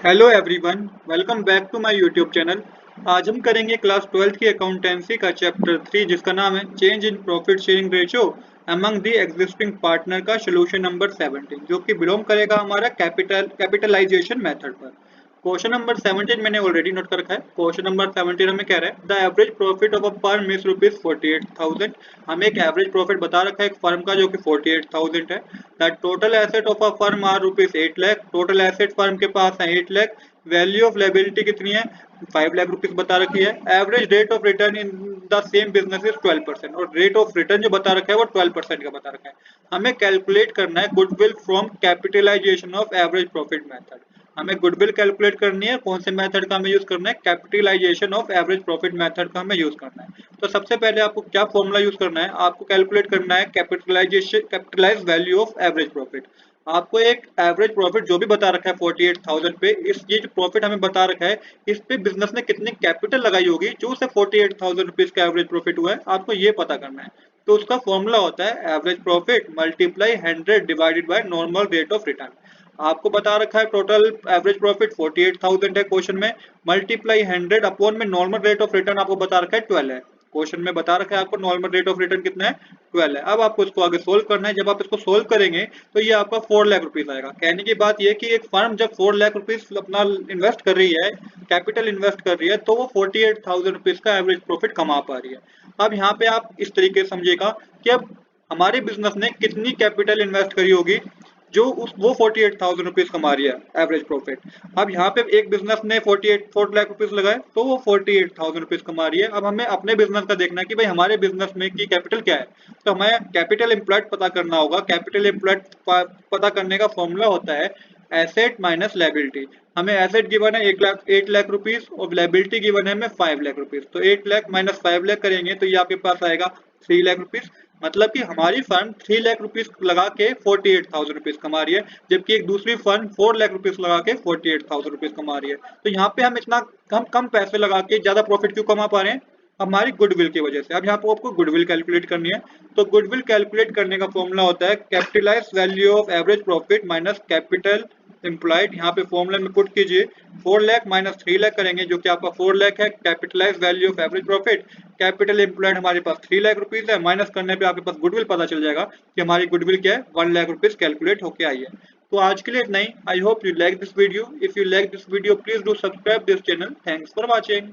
Hello everyone, welcome back to my YouTube channel. आज हम करेंगे क्लास 12th की अकाउंटेंसी का चैप्टर 3 जिसका नाम है change in profit sharing ratio among the existing partner का सोल्यूशन नंबर 17 जो कि बिलोंग करेगा हमारा कैपिटलाइजेशन मेथड पर। क्वेश्चन नंबर 17 मैंने ऑलरेडी नोट कर रखा है। क्वेश्चन नंबर 17 हमें कह रहा है the average profit of a firm is rupees 48,000। हमें एक एवरेज प्रॉफिट बता रखा है एक फर्म का जो कि 48,000 है। The total asset of a firm are rupees 8 lakh. Total asset firm के पास है 8 लाख। वैल्यू ऑफ लायबिलिटी कितनी है? 5 लाख रुपीज बता रखी है। Average rate of return in the same business is 12% और रेट ऑफ रिटर्न जो बता रखा है वो 12% का बता रखा है। हमें कैलकुलेट करना है goodwill from capitalisation of average profit method. हमें गुडविल कैलकुलेट करनी है। कौन से मेथड का हमें यूज करना है? Capitalisation of average profit method का हमें यूज करना है। तो सबसे पहले आपको क्या फॉर्मूला यूज करना है? आपको कैलकुलेट करना है capitalise value of average profit. आपको एक एवरेज प्रॉफिट जो भी बता रखा है 48,000 पे, इस ये जो प्रॉफिट हमें बता रखा है इस पे बिजनेस ने कितनी कैपिटल लगाई होगी जो उसे 48,000 रुपीज का एवरेज प्रॉफिट हुआ है, आपको ये पता करना है। तो उसका फॉर्मूला होता है average profit multiply 100 divided by normal rate of return. आपको बता रखा है टोटल एवरेज प्रॉफिट 48,000 है क्वेश्चन में, मल्टीप्लाई 100 अपॉन में नॉर्मल रेट ऑफ रिटर्न आपको बता रखा है 12 है। क्वेश्चन में बता रखा है आपको नॉर्मल रेट ऑफ रिटर्न कितना है? 12 है। अब आपको इसको आगे सोल्व करना है। जब आप इसको सोल्व करेंगे तो ये आपका 4 लाख रुपीज आएगा। कहने की बात ये कि एक फर्म जब 4 लाख रुपीज अपना इन्वेस्ट कर रही है, कैपिटल इन्वेस्ट कर रही है, तो वो 48,000 रुपीज का एवरेज प्रॉफिट कमा पा रही है। अब यहाँ पे आप इस तरीके से समझिएगा कि अब हमारे बिजनेस ने कितनी कैपिटल इन्वेस्ट करी होगी जो उस वो 48,000 रुपीज कमा रही है एवरेज प्रॉफिट। अब यहाँ पे एक बिजनेस ने 4 लाख रुपीज लगाए तो वो 48,000 रुपीज कमा रही है। अब हमें अपने बिजनेस का देखना है कि भाई हमारे बिजनेस में की कैपिटल क्या है। तो हमें कैपिटल एम्प्लॉयड पता करना होगा। कैपिटल एम्प्लॉयड पता करने का फॉर्मूला होता है एसेट माइनस लायबिलिटी। हमें एसेट गिवन है 8 लाख रुपीज और लायबिलिटी गिवन है हमें 5 लाख रुपीज। तो 8 लाख माइनस 5 लाख करेंगे तो ये आपके पास आएगा 3 लाख रुपीज। मतलब कि हमारी फर्म 3 लाख रुपीज लगा के 48,000 रुपीज कमा रही है, जबकि एक दूसरी फर्म 4 लाख रुपीज लगा के 48,000 रुपीज कमा रही है। तो यहाँ पे हम इतना कम कम पैसे लगा के ज्यादा प्रॉफिट क्यों कमा पा रहे हैं? हमारी गुडविल की वजह से। अब यहाँ पे आपको गुडविल कैलकुलेट करनी है। तो गुडविल कैलकुलेट करने का फॉर्मूला होता है capitalise value of average profit minus capital employed. यहाँ पे फॉर्मूला में पुट कीजिए 4 लाख माइनस 3 लाख करेंगे जो कि आपका 4 लाख है। Capitalise value of average profit, capital employed हमारे पास 3 लाख रुपीज है, माइनस करने पे आपके पास गुडविल पता चल जाएगा कि हमारी गुडविल क्या है, 1 लाख रुपीज कैलकुलेट होके आई है। तो आज के लिए इतना ही। I hope you like this video. If you like this video please do subscribe this channel. Thanks for watching.